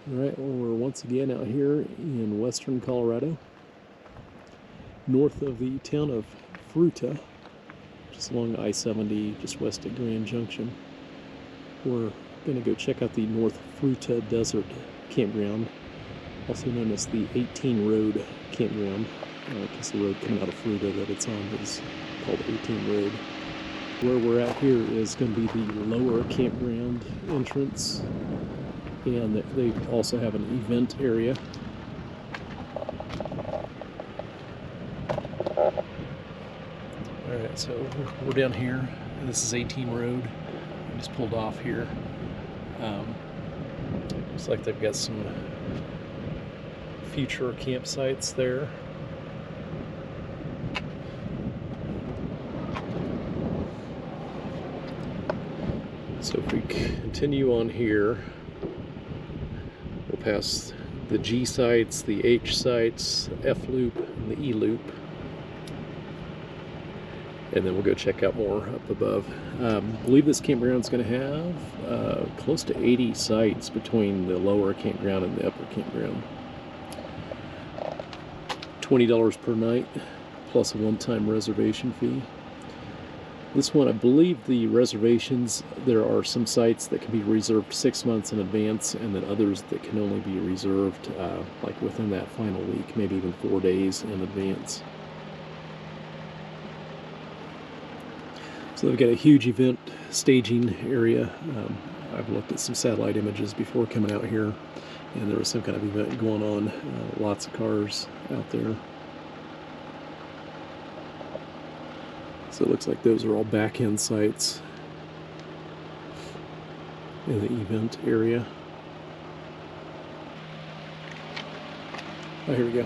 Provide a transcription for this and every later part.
Alright, well, we're once again out here in western Colorado, north of the town of Fruita, just along I-70, just west of Grand Junction. We're going to go check out the North Fruita Desert Campground, also known as the 18 Road Campground, because the road coming out of Fruita that it's on is called 18 Road. Where we're at here is going to be the lower campground entrance, and they also have an event area. Alright, so we're down here. This is 18 Road. I just pulled off here. Looks like they've got some future campsites there. So if we continue on here, we'll pass the G sites, the H sites, the F loop, and the E loop. And then we'll go check out more up above. I believe this campground's going to have close to 80 sites between the lower campground and the upper campground. $20 per night, plus a one-time reservation fee. This one, I believe the reservations, there are some sites that can be reserved 6 months in advance, and then others that can only be reserved like within that final week, maybe even 4 days in advance. So they've got a huge event staging area. I've looked at some satellite images before coming out here, and there was some kind of event going on. Lots of cars out there. So it looks like those are all back-end sites in the event area. Oh, here we go.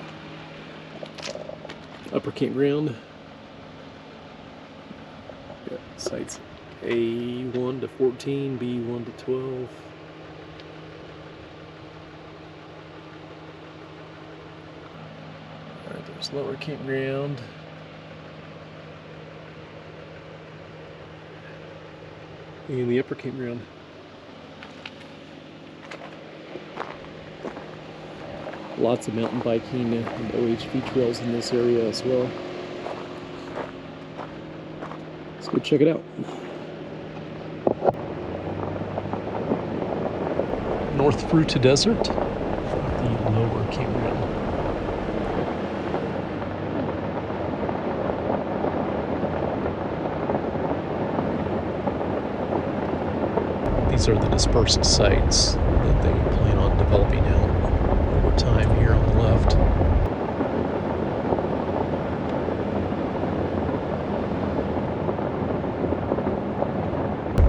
Upper campground. Got sites A1 to 14, B1 to 12. Alright, there's lower campground. And the upper campground. Lots of mountain biking and OHV trails in this area as well. Let's go check it out. North Fruita Desert, the lower campground. These are the dispersed sites that they plan on developing out over time here on the left.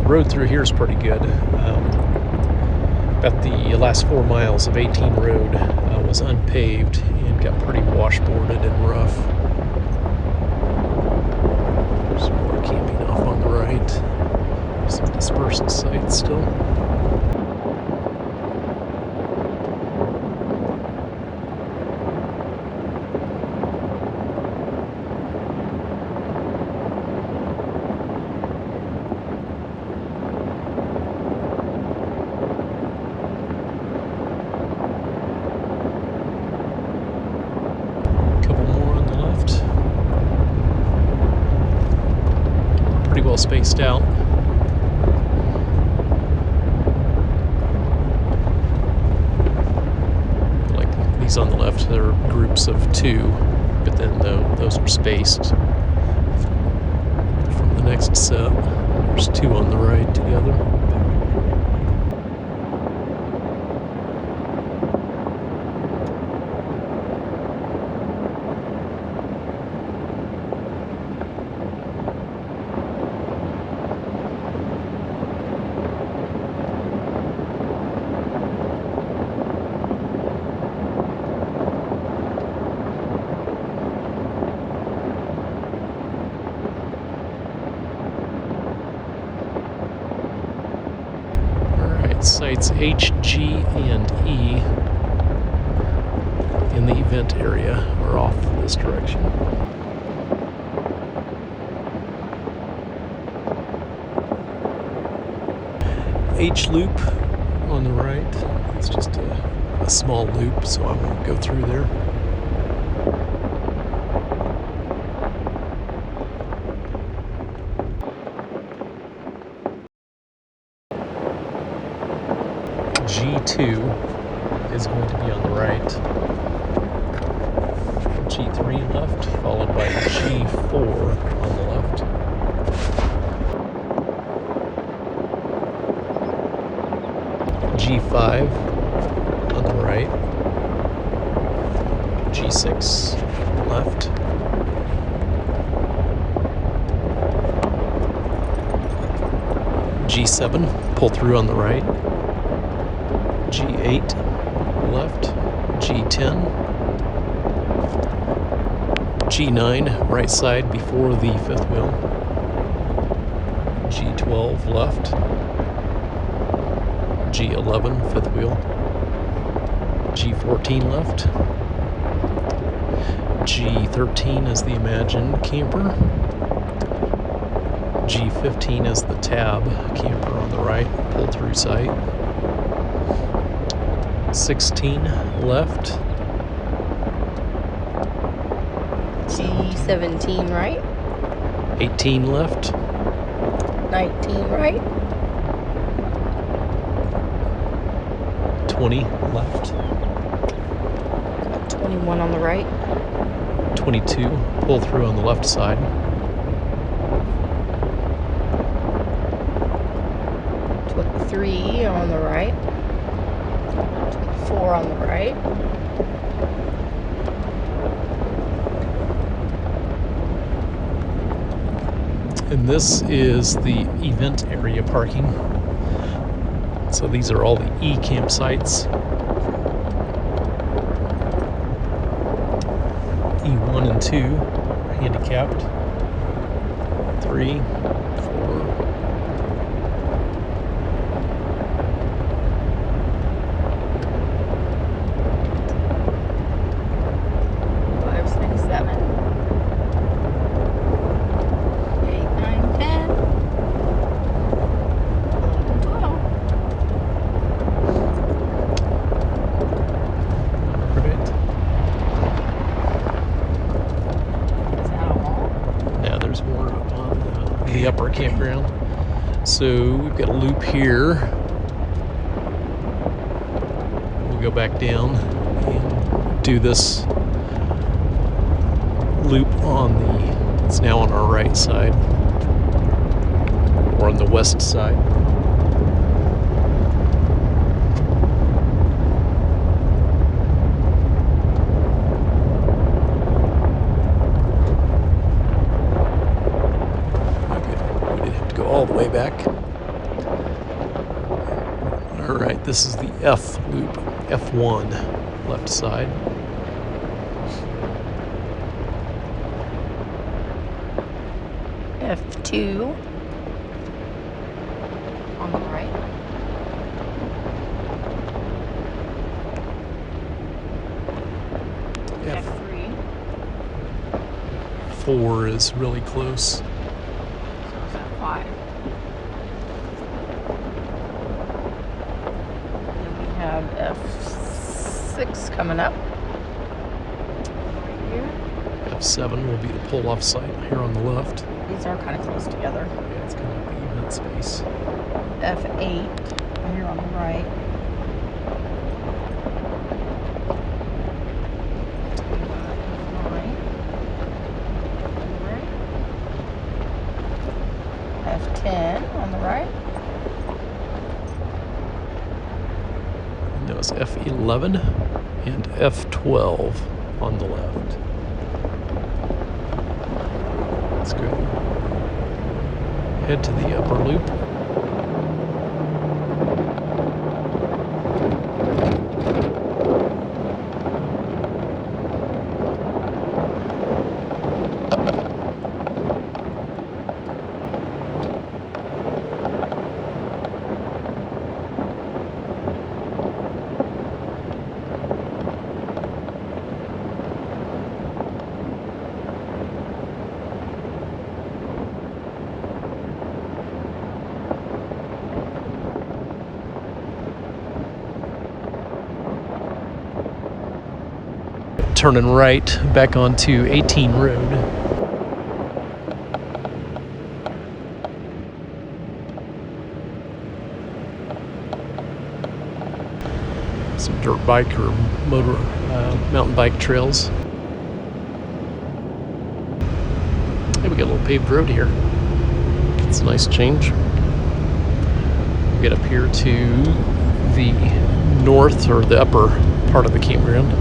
The road through here is pretty good. About the last 4 miles of 18 Road was unpaved and got pretty washboarded and rough. There's more camping off on the right. Some dispersed sites still. Couple more on the left. Pretty well spaced out. On the left, there are groups of 2, but then those are spaced from the next set. There's 2 on the right together. Sites H, G, and E in the event area are off this direction. H loop on the right. It's just a small loop, so I won't go through there. G2 is going to be on the right. G3 left, followed by G4 on the left. G5 on the right. G6 left. G7, pull through on the right. G8 left. G10. G9 right side before the fifth wheel. G12 left. G11 fifth wheel. G14 left. G13 is the imagined camper. G15 is the tab camper on the right, pull through sight. 16 left. G17 right. 18 left. 19 right. 20 left. 21 on the right. 22, pull through on the left side. 23 on the right. 24 on the right. And this is the event area parking. So these are all the E campsites. E1 and 2 handicapped. 3, 4. 5, 6, 7. 8, 9, 10. 11, 12. Right. Is that all? Yeah, there's more up on the upper campground. So we've got a loop here. We'll go back down and do this loop on the, it's now on our right side, or on the west side. All the way back. All right, this is the F loop, F1, left side. F2 on the right. F3. 4 is really close. So is that 5? Then we have F6 coming up. Right here. F7 will be the pull-off site here on the left. These are kind of close together. Yeah, it's kind of the event space. F8 here on the right. F10 on the right. And that was F11 and F12 on the left. That's good. Head to the upper loop. turning right back onto 18 Road. Some dirt bike or mountain bike trails. Hey, we got a little paved road here. It's a nice change. We get up here to the north or the upper part of the campground.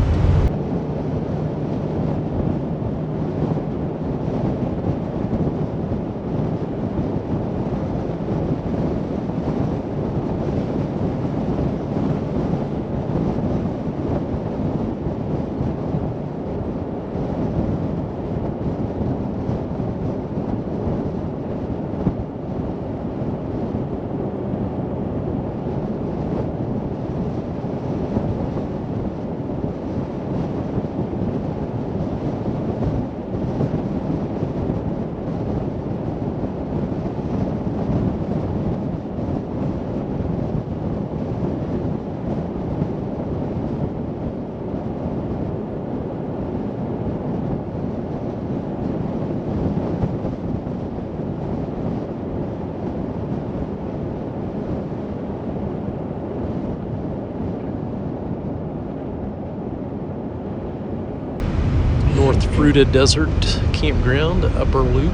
North Fruita Desert Campground, Upper Loop,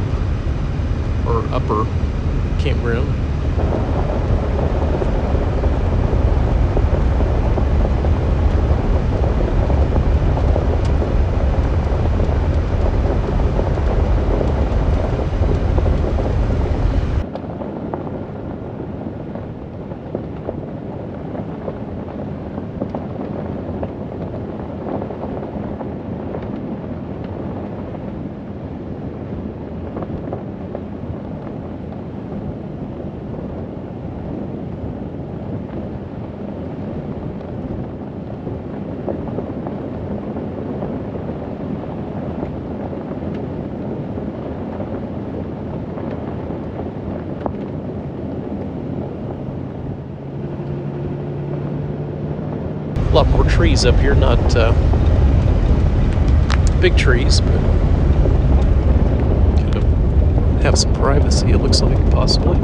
or Upper Campground. A lot more trees up here, not big trees, but kind of have some privacy, it looks like, possibly.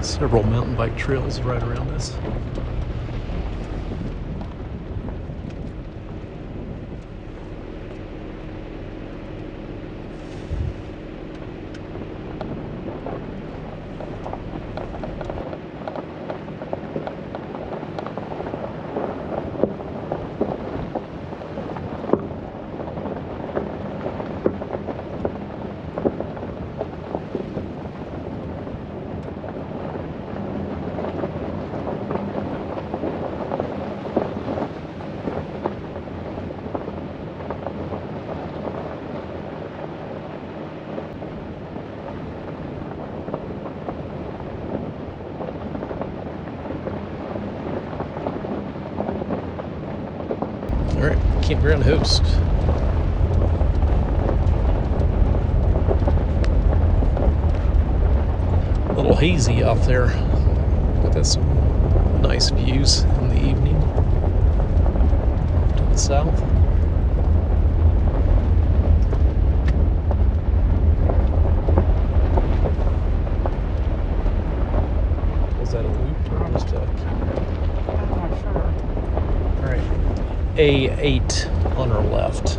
Several mountain bike trails right around us. Campground host. A little hazy out there, but that's some nice views in the evening to the south. Was that a loop or just a... I'm not sure. Alright, A8 on our left.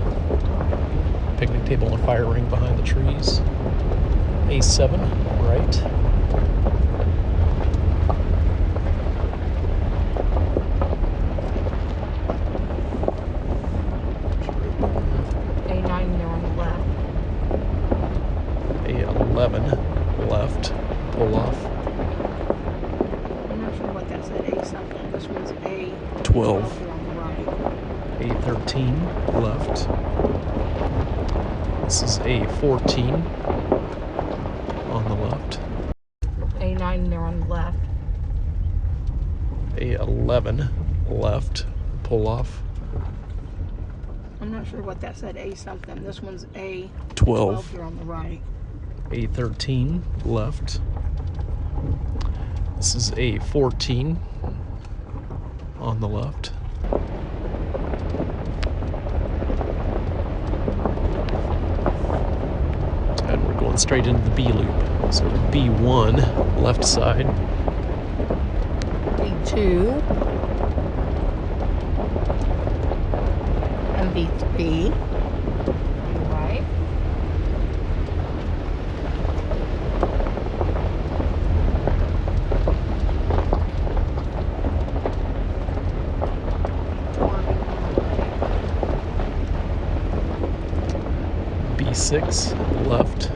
Picnic table and a fire ring behind the trees. A7, right. A9 there on the left. A11, left. Pull off. I'm not sure what that said. A something. This one's A12 12. here on the right. A13, left. This is A14 on the left. A9 there on the left. A11, left. Pull off. I'm not sure what that said. A something. This one's A12 12. here on the right. A13, left. This is A14 on the left. And we're going straight into the B loop. So B1, left side. B2 and B3 on the right. B6, left.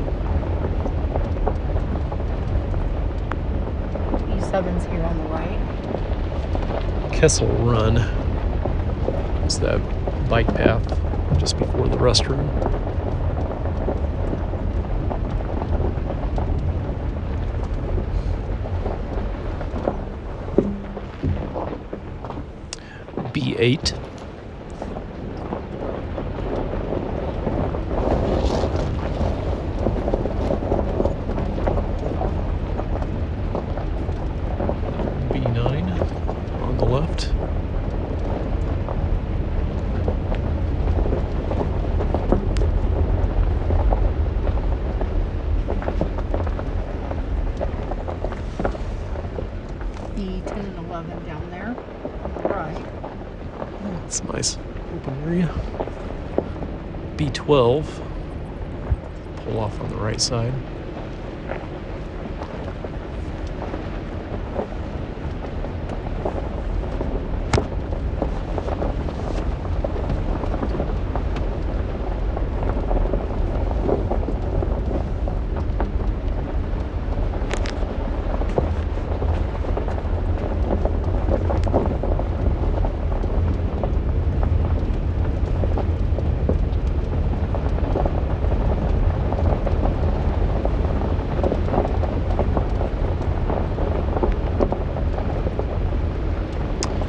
B7's here on the right. Kessel Run is that bike path just before the restroom. B8. B9 on the left. B10 and 11 down there on the right. That's a nice open area. B12. Pull off on the right side.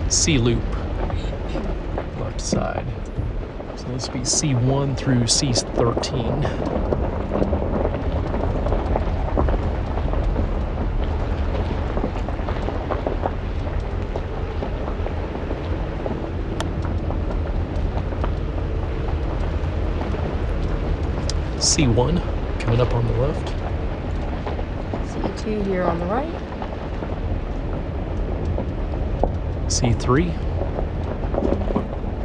C loop, left side. So this would be C1 through C13. C1 coming up on the left. C2 here on the right. C3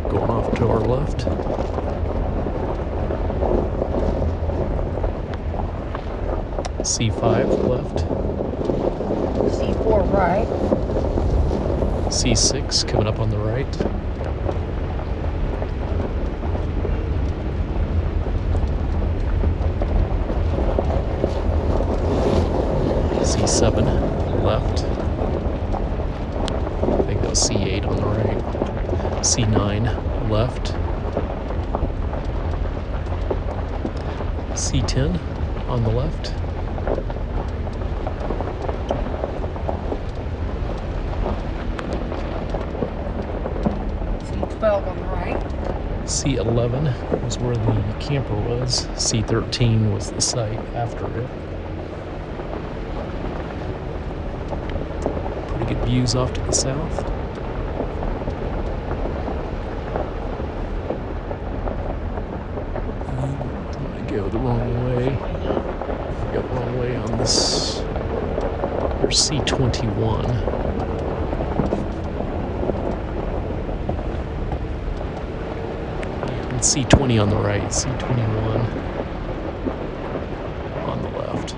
going off to our left. C5 left. C4 right. C6 coming up on the right. C7 left. I think that was C8 on the right. C9 left. C10 on the left. C12 on the right. C11 was where the camper was. C13 was the site after it. Pretty good views off to the south. I go the wrong way. I go the wrong way on this. There's C21. And C20 on the right, C21 on the left.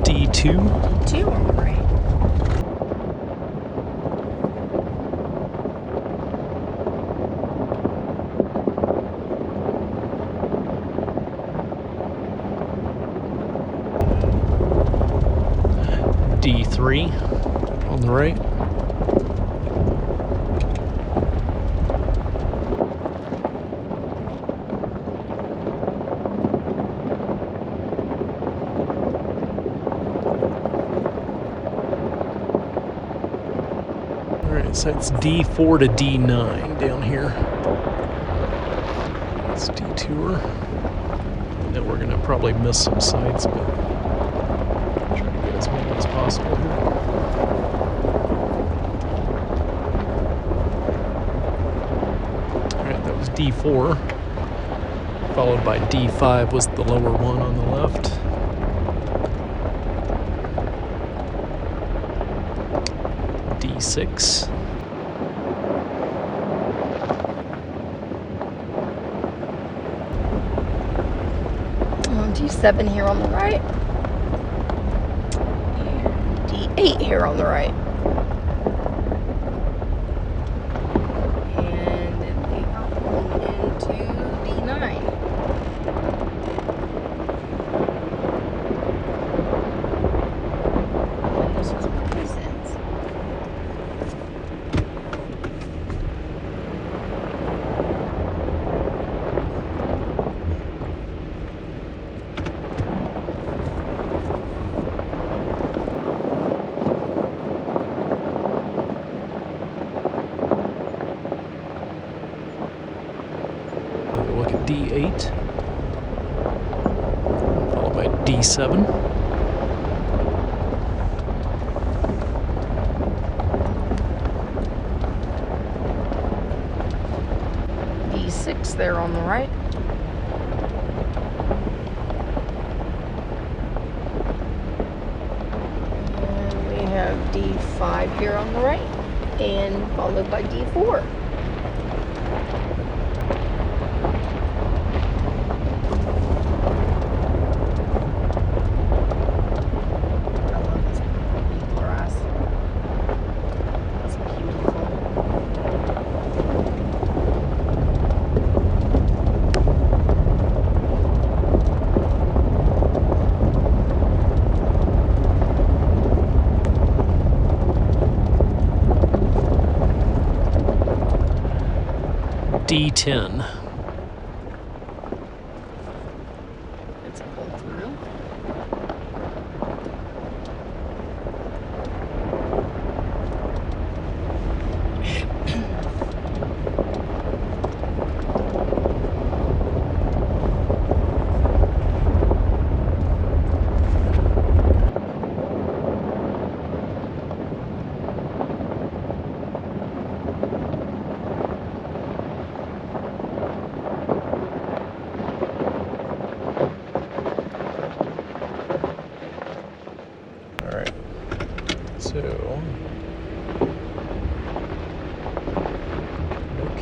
D2 on the right. D3 on the right. Alright, so it's D4 to D9 down here. It's detour. Then we're gonna probably miss some sites, but try to get as many as possible here. Alright, that was D4. Followed by D5 was the lower one on the left. D6. D7 here on the right. And D8 here on the right. And then we are going into D9. And this is where this ends. Look at D8, followed by D7. D6 there on the right. And we have D5 here on the right, and followed by D4. D10. It's a pull through.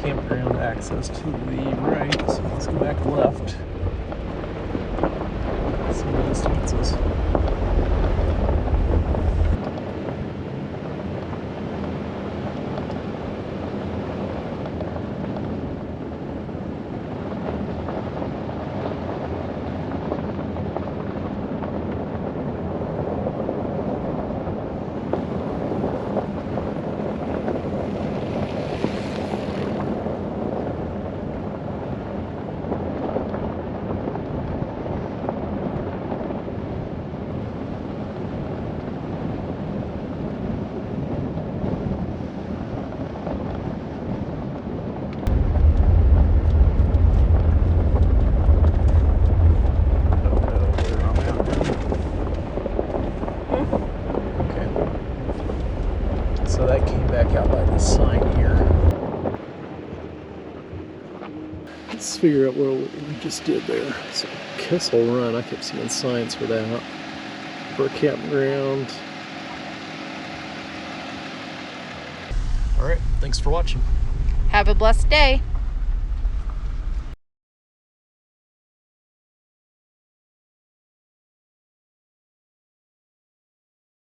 campground access to the right, so let's go back left. See where this takes us. So that came back out by this sign here. Let's figure out what we just did there. So Kessel Run, I kept seeing signs for that. For a campground. Alright, thanks for watching. Have a blessed day.